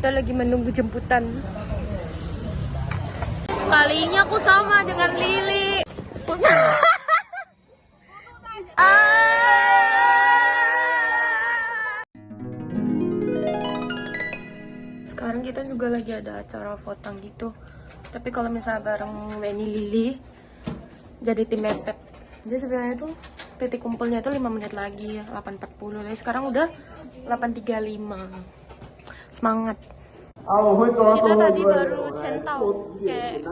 Kita lagi menunggu jemputan. Kali ini aku sama dengan Lili. Sekarang kita juga lagi ada acara votang gitu. Tapi kalau misalnya bareng Weni Lili jadi tim mepet. Jadi sebenarnya tuh titik kumpulnya tuh 5 menit lagi, 8.40. Jadi sekarang udah 8.35. Semangat. Kita tadi baru centau kayak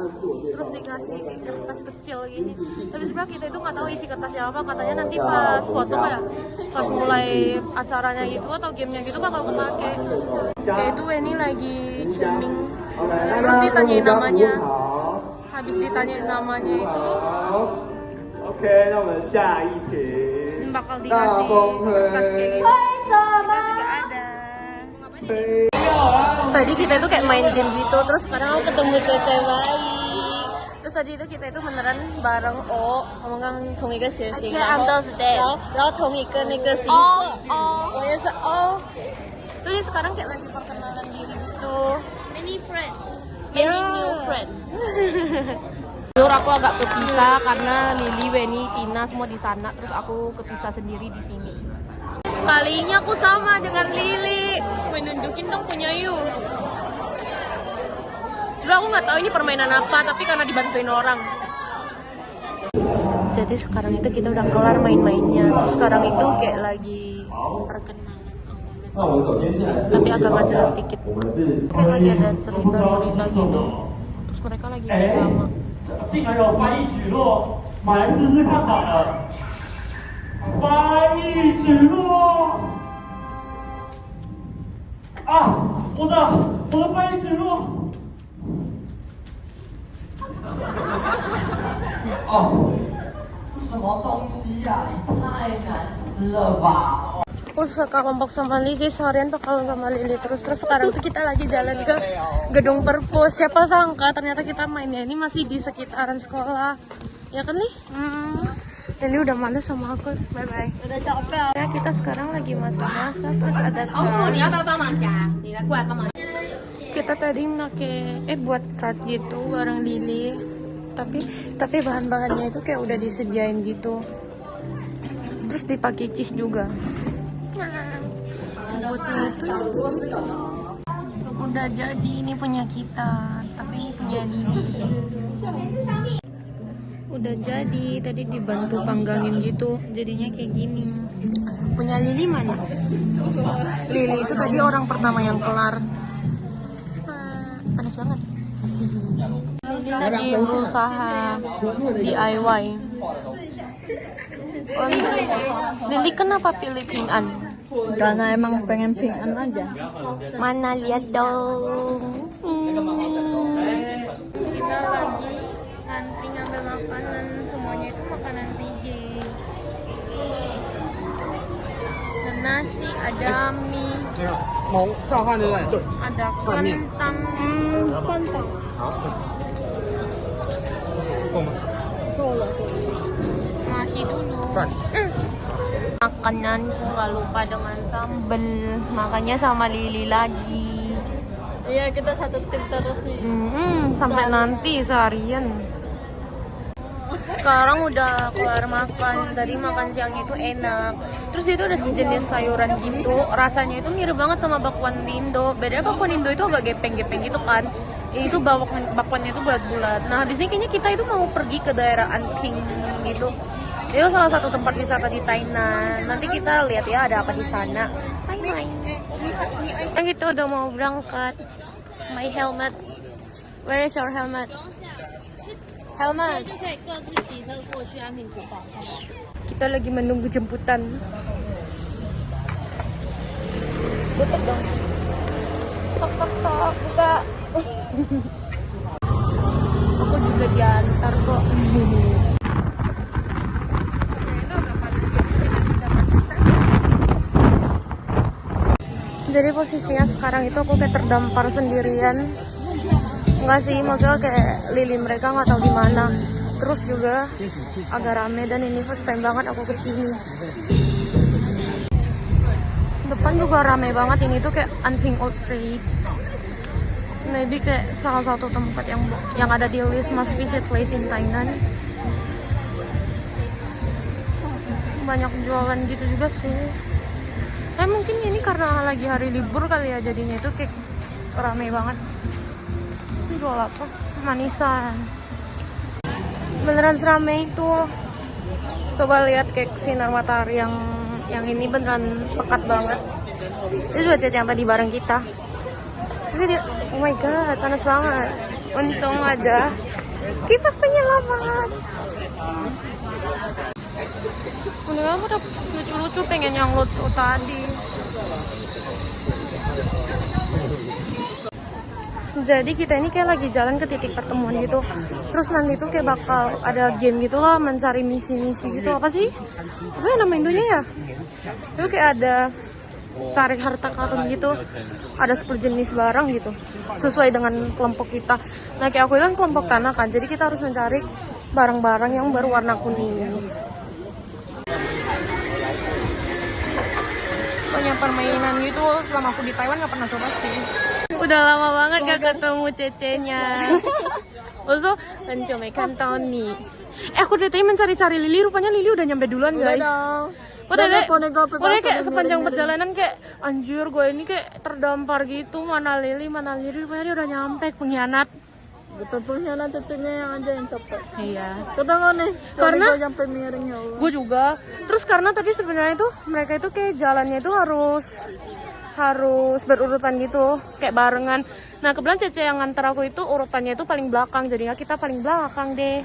terus dikasih kayak kertas kecil gini. Tapi sebenarnya kita itu nggak tahu isi kertasnya apa. Katanya nanti pas foto ya, pas mulai acaranya gitu atau gamenya gitu bakal kepake. Kayak itu ini lagi jamming. Terus ditanyain namanya. Habis ditanyain namanya itu OK， 那我们下一题。 bakal dikasih kertas kayak gitu. Kita juga ada. Tadi kita itu kayak main game gitu, terus sekarang aku ketemu cewek baik. Terus tadi itu kita itu beneran bareng ngomong kan 同一个学习，然后同一个那个星座，我也是Terus sekarang kayak lagi perkenalan diri gitu. Many friends, many new friends. Jujur aku agak kepisah karena Lili, Weni, Tina semua di sana, terus aku kepisah sendiri di sini. Kali ini aku sama dengan Lili. Menunjukin dong punya you. Sebenernya aku nggak tahu ini permainan apa, tapi karena dibantuin orang. Jadi sekarang itu kita udah kelar main-mainnya. Terus sekarang itu kayak lagi perkenalan awalnya. Tapi agak nggak jelas dikit. Kayak lagi ada cerita-cerita gitu. Terus mereka lagi drama. 竟然有翻译举落，马来试试看好了。翻译举落啊！我的翻译举落。哦，是什么东西呀？也太难吃了吧！ Aku sekelompok sama Lili, seharian tuh kalau sama Lili terus sekarang tuh kita lagi jalan ke gedung Perpus. Siapa sangka ternyata kita mainnya ini masih di sekitaran sekolah, ya kan nih? Lili udah males sama aku, bye bye. Udah capek. Ya kita sekarang lagi masak-masak terus ada kita tadi pakai buat tart gitu bareng Lili, tapi bahan-bahannya itu kayak udah disediain gitu, terus dipakai cheese juga. Buatnya itu udah jadi, ini punya kita, tapi ini punya Lili. Udah jadi, tadi dibantu panggangin gitu, jadinya kayak gini. Punya Lili mana? Lili itu tadi orang pertama yang kelar. Panas banget. Lili lagi usaha DIY. Lili kenapa pilih pinggan? Karena emang pengen pinggan aja. Mana lihat dong. Kita lagi ngantri ngambil makanan, semuanya itu makanan PJ. Ada nasi, ada mie, mau上饭对不对？ ada kentang. 够吗？ Nasi dulu. Makananku nggak lupa dengan sambal, makanya sama Lili lagi. Iya, kita satu tim terus nih. Sampai nanti seharian. Sekarang udah keluar makan. Tadi makan siang itu enak. Terus dia tuh ada sejenis sayuran gitu. Rasanya itu mirip banget sama bakwan Indo. Bedanya bakwan Indo itu agak gepeng-gepeng gitu kan. Itu bakwannya itu bulat-bulat. Nah habis ini kayaknya kita itu mau pergi ke daerah Anping gitu. Itu salah satu tempat wisata di Tainan. Nanti kita lihat ya ada apa di sana. Bye-bye. Kan kita udah mau berangkat. My helmet. Where is your helmet? Helmet. Kita lagi menunggu jemputan. Buka dong. Tok tok tok, buka. Aku juga diantar kok. Jadi posisinya sekarang itu aku kayak terdampar sendirian. Enggak sih, maksudnya kayak Lili mereka nggak tahu di mana. Terus juga agak rame dan ini first time banget aku kesini. Depan juga rame banget, ini tuh kayak Anping Old Street. maybe kayak salah satu tempat yang ada di list must visit place in Thailand. Banyak jualan gitu juga sih. Mungkin ini karena lagi hari libur kali ya, jadinya itu kayak ramai banget. Ini jual apa? Manisan. Beneran seramai itu. Coba lihat kayak sinar matahari yang ini beneran pekat banget. Itu dua cewek yang tadi bareng kita. Terus dia, oh my god, panas banget. Untung ada kipas penyelamat. Udah aku udah lucu-lucu pengen yang lucu tadi. Jadi kita ini kayak lagi jalan ke titik pertemuan gitu. Terus nanti tuh kayak bakal ada game gitu loh, mencari misi-misi gitu. Apa sih? Apa ya nama Indonya ya? Itu kayak ada cari harta karun gitu. Ada 10 jenis barang gitu. Sesuai dengan kelompok kita. Nah kayak aku bilang kelompok tanah kan. Jadi kita harus mencari barang-barang yang berwarna kuning. Banyak permainan gitu, selama aku di Taiwan gak pernah coba sih. Udah lama banget gak ketemu cecenya. Also, mencomekkan Tony. Aku dari tadi mencari-cari Lili, rupanya Lili udah nyampe duluan guys. Udah kayak sepanjang perjalanan kayak anjir gue ini kayak terdampar gitu. Mana Lili, rupanya dia udah nyampe, pengkhianat. Betul pengkhianat cecenya yang aja yang cepet. Iya. Kadang aneh. Karena sampai miring ya Allah. gue juga. Terus karena tadi sebenarnya tuh mereka itu kayak jalannya itu harus berurutan gitu, kayak barengan. Nah kebetulan Cece yang nganter aku itu urutannya itu paling belakang, jadinya kita paling belakang deh.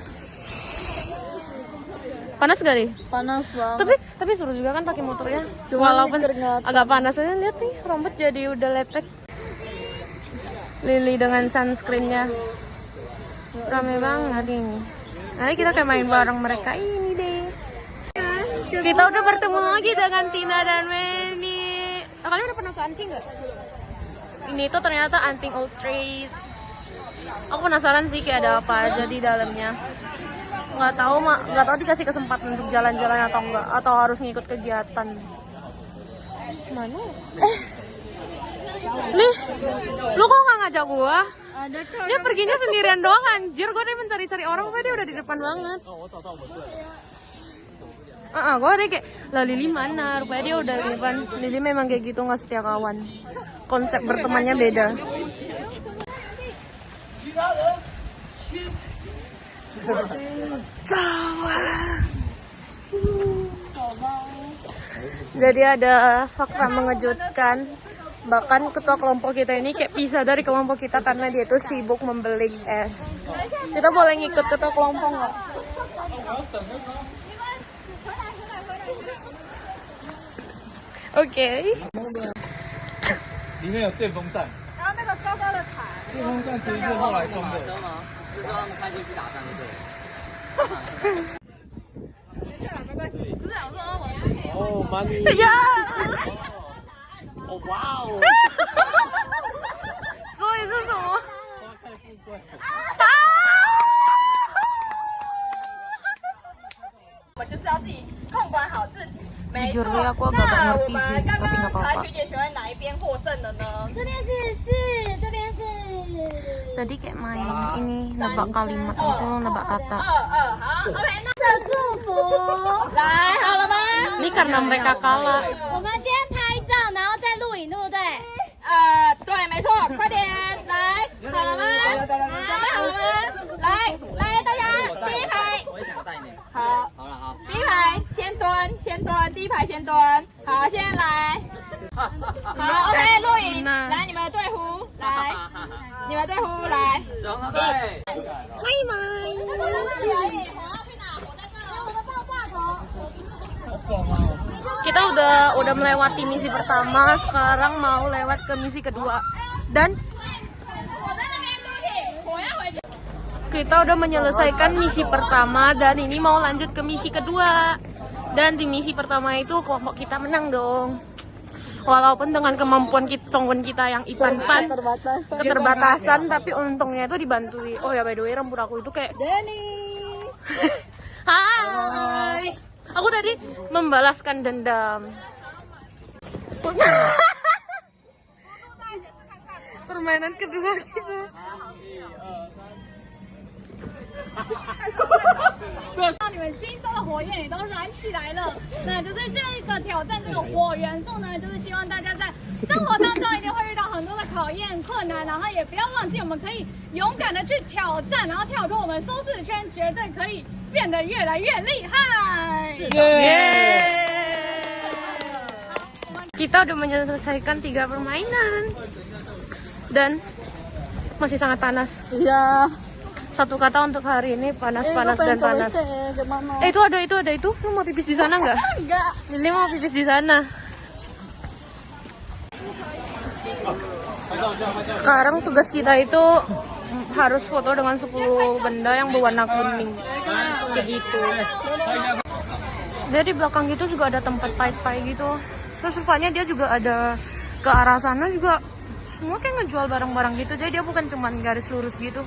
Panas gak nih? Panas banget. Tapi seru juga kan pakai motornya. Cuma Walaupun keringat. agak panas aja, lihat nih rambut jadi udah lepek. Lili dengan sunscreennya. Rame banget ini. Nanti kita kayak main bareng mereka ini deh. Kita udah bertemu lagi dengan Tina dan Weni. Kalian udah pernah ke Anting nggak? Ini tuh ternyata Anting Old Street. Aku penasaran sih kayak ada apa aja di dalamnya. Nggak tahu dikasih kesempatan untuk jalan-jalan atau enggak, atau harus ngikut kegiatan. Mana? Nih, lu kok nggak ngajak gua? Ada kok. Dia perginya sendirian doang anjir. Gue udah mencari-cari orang, tapi dia udah di depan banget. Gue udah kayak, lah Lili mana? Rupanya dia udah di depan. Lili memang kayak gitu, gak setia kawan. Konsep bertemannya beda. Jadi ada fakta mengejutkan. Bahkan ketua kelompok kita ini kayak pisah dari kelompok kita karena dia tuh sibuk membeli es. Kita boleh ngikut ketua kelompok nggak? Oke. 里面有电风扇。然后那个高高的塔。电风扇其实是后来装的。就说他们开进去打仗就对了。哦，money。呀！哦，哇哦！所以是什么？太富贵了。我们就是要自己控管好自己。没错， Jujur, aku agak 那 nggak 我 ngerti 们 sih, 刚 tapi nggak 刚 apa-apa. 台学姐喜欢哪一边获胜的呢？这边是，这边是。 Tadi kayak main ini nebak kalimat gitu, nebak kata. 好 ，OK， 那的祝福，来，好了吗？ Ini karena mereka kalah. 我们先拍照，然后再录影，对不对？对，没错，快点，来，好了吗？准备好了吗？来，大家第一排。我也想带你。好，好了，好。第一排先蹲，第一排先蹲。好，现在来。好 ，OK， 录影。来，你们的队呼，来，你们队呼，来。双队。拜拜。我要去哪？我在这。我的爆炸头。 Kita udah melewati misi pertama, sekarang mau lewat ke misi kedua. Dan kita udah menyelesaikan misi pertama dan ini mau lanjut ke misi kedua. Dan di misi pertama itu kelompok kita menang dong. Walaupun dengan kemampuan kita yang ipan-pan keterbatasan, tapi untungnya itu dibantui. Oh ya by the way, rambut aku itu kayak Dennis. Hai. Aku tadi membalaskan dendam. permainan kedua kita. 让你们心中的火焰也都燃起来了。那就是这个挑战，这个火元素呢，就是希望大家在生活当中一定会遇到很多的考验、困难，然后也不要忘记，我们可以勇敢的去挑战，然后跳脱我们舒适圈，绝对可以变得越来越厉害。是的。 Kita udah menyelesaikan 3 permainan dan masih sangat panas. Iya. Satu kata untuk hari ini panas dan panas. Itu ada. Lu mau pipis di sana nggak? Enggak. Lili mau pipis di sana. Sekarang tugas kita itu harus foto dengan 10 benda yang berwarna kuning. Kayak gitu. Jadi di belakang gitu juga ada tempat pai-pai gitu. Terus rupanya dia juga ada ke arah sana juga semua kayak ngejual barang-barang gitu. Jadi dia bukan cuman garis lurus gitu.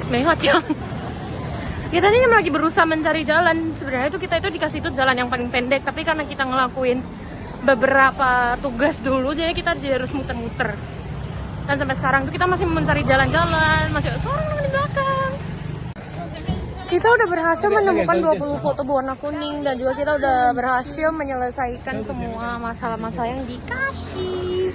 Mehacang. Kita ini lagi berusaha mencari jalan. Sebenarnya itu kita itu dikasih itu jalan yang paling pendek, tapi karena kita ngelakuin beberapa tugas dulu, jadi kita harus muter-muter. Dan sampai sekarang tuh kita masih mencari jalan-jalan, masih seorang di belakang. Kita udah berhasil menemukan 20 foto berwarna kuning dan juga kita udah berhasil menyelesaikan semua masalah-masalah yang dikasih.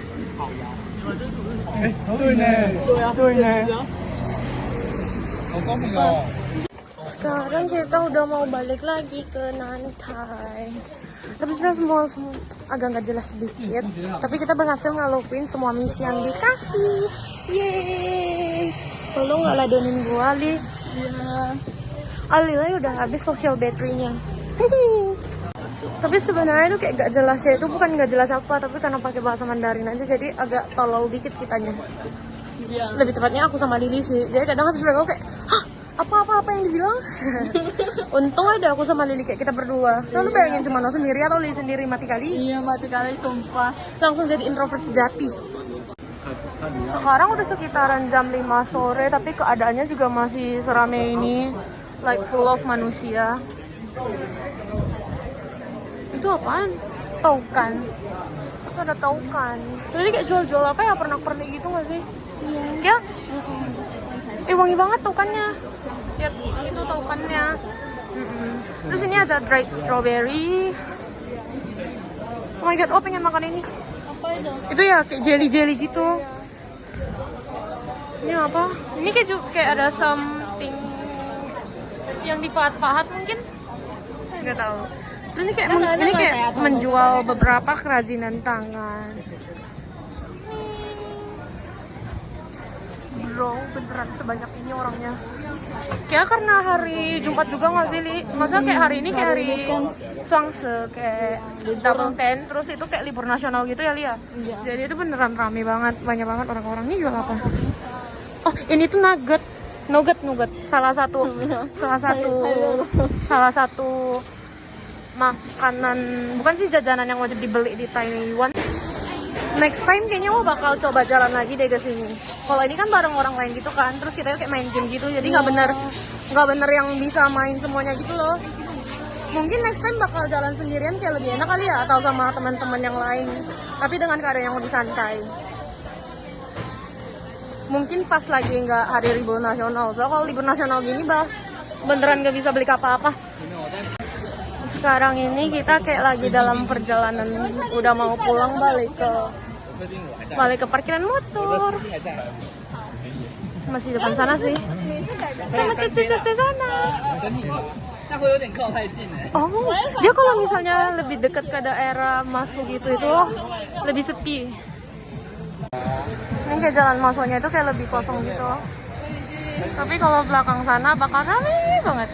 Sekarang kita udah mau balik lagi ke Nantai. Tapi sebenarnya semua agak nggak jelas sedikit. Tapi kita berhasil ngelakuin semua misi yang dikasih. Yeay. Lo nggak ladenin gua, Ali? Iya. Alila udah habis social battery-nya. Tapi sebenarnya itu kayak gak jelas ya. Itu bukan gak jelas apa, tapi karena pakai bahasa Mandarin aja jadi agak tolol dikit kitanya. Lebih tepatnya aku sama Lili sih. Jadi kadang habis mereka kayak, hah? Apa yang dibilang? Untung ada aku sama Lili kayak kita berdua. Lalu bayangin cuma lo sendiri atau Lili sendiri mati kali? Iya, mati kali sumpah. Langsung jadi introvert sejati. Sekarang udah sekitaran jam 5 sore, tapi keadaannya juga masih seramai ini. Like full of manusia. Itu apaan? Taukan. Itu ada taukan. Jadi kayak jual-jual apa ya, pernak-pernik gitu gak sih? Iya. Ya? Wangi banget taukannya. Lihat, itu taukannya. Terus ini ada dried strawberry. Oh my god, oh pengen makan ini. Apa itu? Itu ya kayak jelly-jelly gitu. Ini apa? Ini kayak ada something yang dipahat-pahat mungkin? Nggak tahu. Terus ini kayak menjual beberapa kerajinan tangan. Bro, beneran sebanyak ini orangnya. Kayak karena hari Jumat juga nggak sih, Li? Maksudnya kayak hari ini kayak hari Suangse, kayak double 10, terus itu kayak libur nasional gitu ya, Li ya? Jadi itu beneran rame banget, banyak banget orang-orang. Ini jual apa? Oh, ini tuh nugget. Salah satu makanan, bukan sih jajanan yang wajib dibeli di Taiwan. Next time kayaknya mau bakal coba jalan lagi deh ke sini. Kalau ini kan bareng orang lain gitu kan, terus kita kayak main game gitu, jadi nggak bener yang bisa main semuanya gitu loh. Mungkin next time bakal jalan sendirian kayak lebih enak kali ya, atau sama teman-teman yang lain, tapi dengan keadaan yang lebih santai. Mungkin pas lagi nggak hari libur nasional. So kalau libur nasional gini beneran nggak bisa beli apa-apa. Sekarang ini kita kayak lagi dalam perjalanan, udah mau pulang balik ke parkiran motor. Masih depan sana sih. Sama cucu-cucu sana. Oh, dia kalau misalnya lebih dekat ke daerah masuk gitu itu lebih sepi. Ini kayak jalan masuknya itu kayak lebih kosong gitu. Tapi kalau belakang sana bakal ramai banget.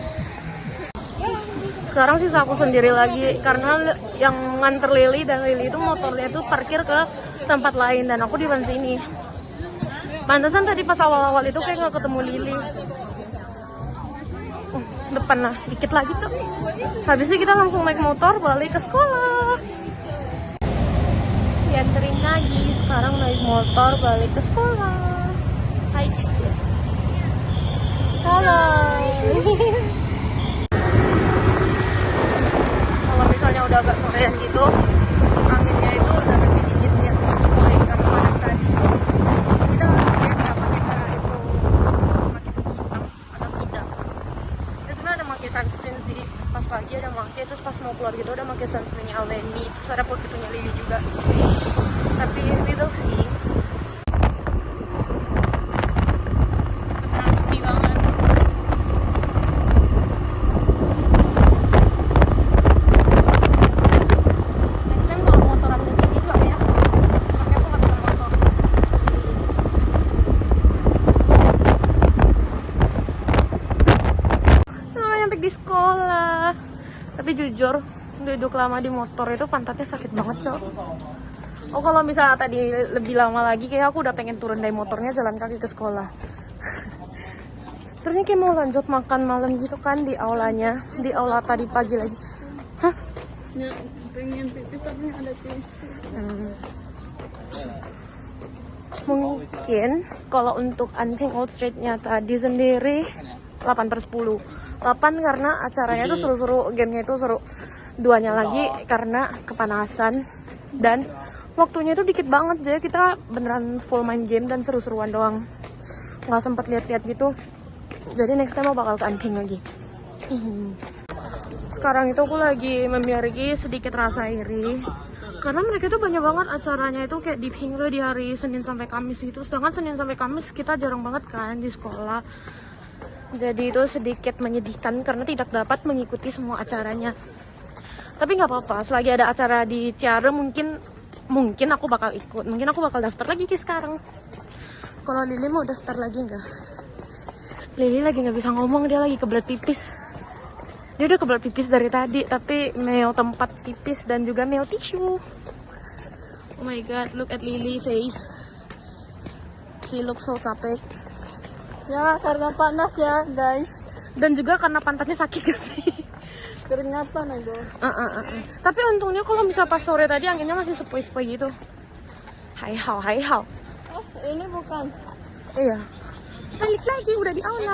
Sekarang sisa aku sendiri lagi karena yang nganter Lili, dan Lili itu motornya itu parkir ke tempat lain dan aku di sini. Pantesan tadi pas awal-awal itu kayak nggak ketemu Lili. Depan lah, dikit lagi cok. Habisnya kita langsung naik motor balik ke sekolah. Dianterin lagi, sekarang naik motor balik ke sekolah. Hai Cici. Halo. Kalau misalnya udah agak sorean gitu, anginnya itu udah lebih dingin ya, sepoi-sepoi, nggak sepanas tadi. Kita kayak nggak pakai itu, pakai hitam atau tidak. Ya sebenarnya ada pakai sunscreen sih. Pas pagi ada pakai, terus pas mau keluar gitu udah pakai sunscreennya Aleni, terus ada putih punya Lily juga. Tapi we will see. Beneran sepi banget. Next time kalau motoran ke sini juga ya. Tapi aku nggak bisa motor. Nyampe di sekolah. Tapi jujur, duduk lama di motor itu pantatnya sakit banget, Cok. Oh, kalau misalnya tadi lebih lama lagi, kayak aku udah pengen turun dari motornya jalan kaki ke sekolah. Terusnya kayak mau lanjut makan malam gitu kan di aulanya, di aula tadi pagi lagi. Hah? Ya, pengen pipis tapi ada tisu. Mungkin kalau untuk Anting Old Street-nya tadi sendiri 8/10. 8 karena acaranya tuh seru-seru, gamenya itu seru. 2-nya lagi karena kepanasan dan waktunya itu dikit banget, jadi kita beneran full main game dan seru-seruan doang. Nggak sempet lihat-lihat gitu. Jadi next time bakal ke Anting lagi. Sekarang itu aku lagi memiliki sedikit rasa iri. Karena mereka tuh banyak banget acaranya itu kayak di Hingga di hari Senin sampai Kamis gitu. Sedangkan Senin sampai Kamis kita jarang banget kan di sekolah. Jadi itu sedikit menyedihkan karena tidak dapat mengikuti semua acaranya. Tapi nggak apa-apa, selagi ada acara di Ciara mungkin aku bakal ikut. Mungkin aku bakal daftar lagi ke sekarang. Kalau Lili mau daftar lagi nggak? Lili lagi nggak bisa ngomong, dia lagi kebelet pipis. Dia udah kebelet pipis dari tadi, tapi meo tempat pipis dan juga meo tisu. Oh my god, look at Lily face. She looks so capek. Ya, karena panas ya, guys. Dan juga karena pantatnya sakit gak sih? Keringatan aja. Tapi untungnya kalau misal pas sore tadi anginnya masih sepoi-sepoi gitu. Hai hao. Oh, ini bukan. Iya. Balik lagi, udah di aula.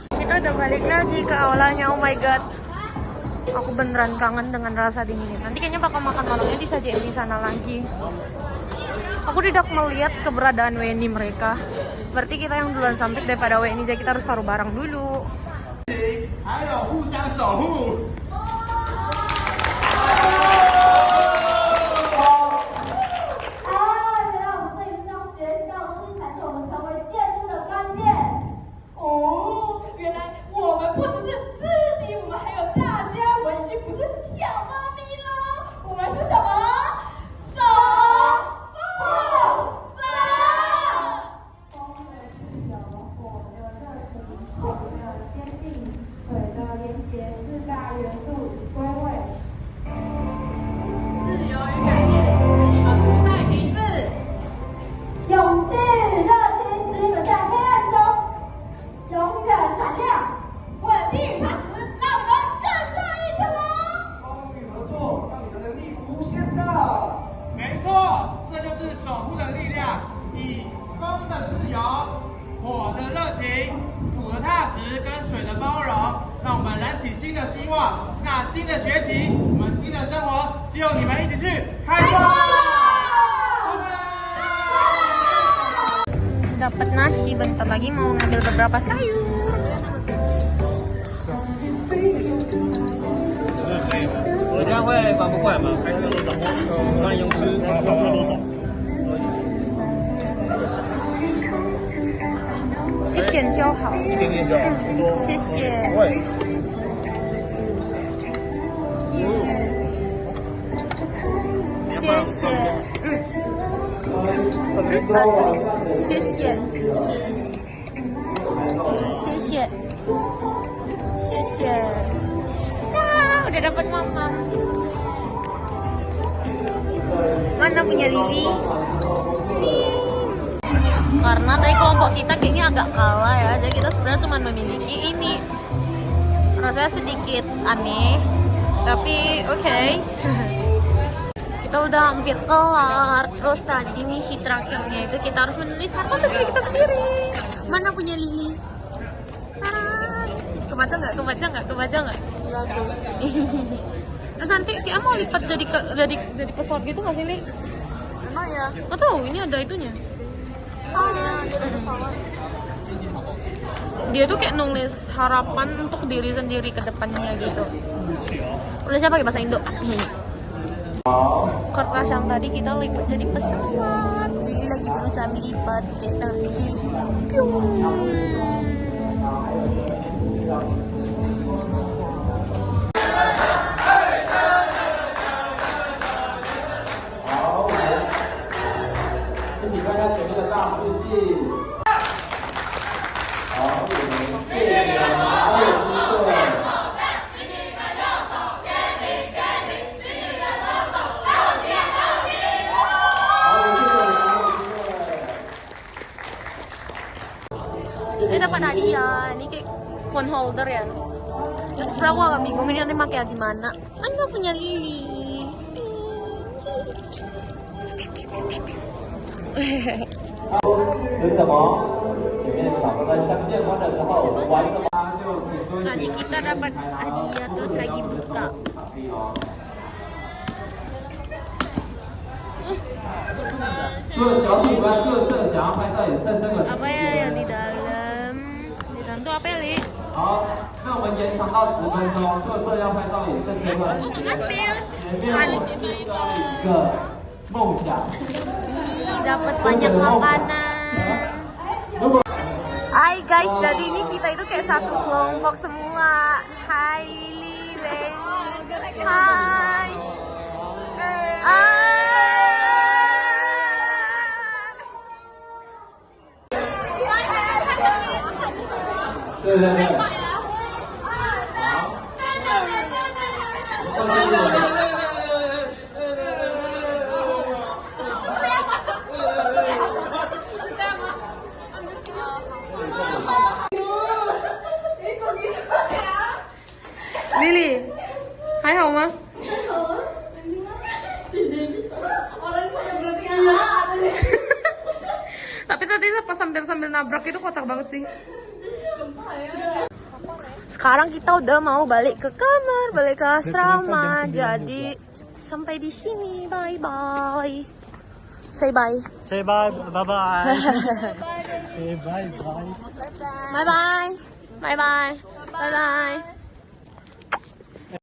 Kita udah balik lagi ke aulanya, oh my god. Aku beneran kangen dengan rasa dingin. Nanti kayaknya bakal makan malamnya disajiin di sana lagi. Aku tidak melihat keberadaan WNI mereka. Berarti kita yang duluan sampai daripada WNI, jadi kita harus taruh barang dulu. 还有互相守护。Dapat nasi, bentar lagi mau ngambil beberapa sayur. 我这样会翻不过来吗？还是我帮你用吃？一点就好。一点点就好。谢谢。会。谢谢。谢谢。谢谢。谢谢。Ah, udah dapat mama. Mana punya Lili? Karena dari kelompok kita kayaknya agak kalah ya, jadi kita sebenarnya cuma memiliki ini. Rasanya sedikit aneh, tapi oke. Kita udah hampir kelar. Terus tadi misi terakhirnya itu kita harus menulis harapan dari kita sendiri. Mana punya Lili? Kebaca nggak? Terus nanti kita mau lipat jadi pesawat gitu nggak sih, Li? Emang ya? Nggak tahu, ini ada itunya. Dia tuh kayak nulis harapan untuk diri sendiri ke depannya gitu. Tulisnya pakai bahasa Indo. Kertas yang tadi kita lipat jadi pesawat. Lili lagi berusaha melipat kayak tadi. Piung. Ini dapat hadiah, ini kayak phone holder ya. Terus aku agak bingung ini nanti pakai gimana. Anda punya Lili. 为什么？前面两个在相见欢的时候玩什么？ Tadi kita dapat hadiah terus lagi buka. 各小主们各色想要拍照也趁这个。 Apa ya yang di dalam? Di dalam tuh apa ya, Li? 好，那我们延长到10分钟，各色要拍照也趁这段时间。 Ngambil. 前面我是一个梦想。 Dapat banyak makanan. Hai guys, jadi ini kita itu kayak satu kelompok semua. Hai Lili, Leni. Hai. Lili, hai hao吗? Tapi tadi pas sambil nabrak itu kocak banget sih. Sekarang kita udah mau balik ke kamar, balik ke asrama. Jadi sampai di sini, bye bye. Say bye. Say bye, bye bye. Say bye bye. Bye bye. Bye bye. Bye bye.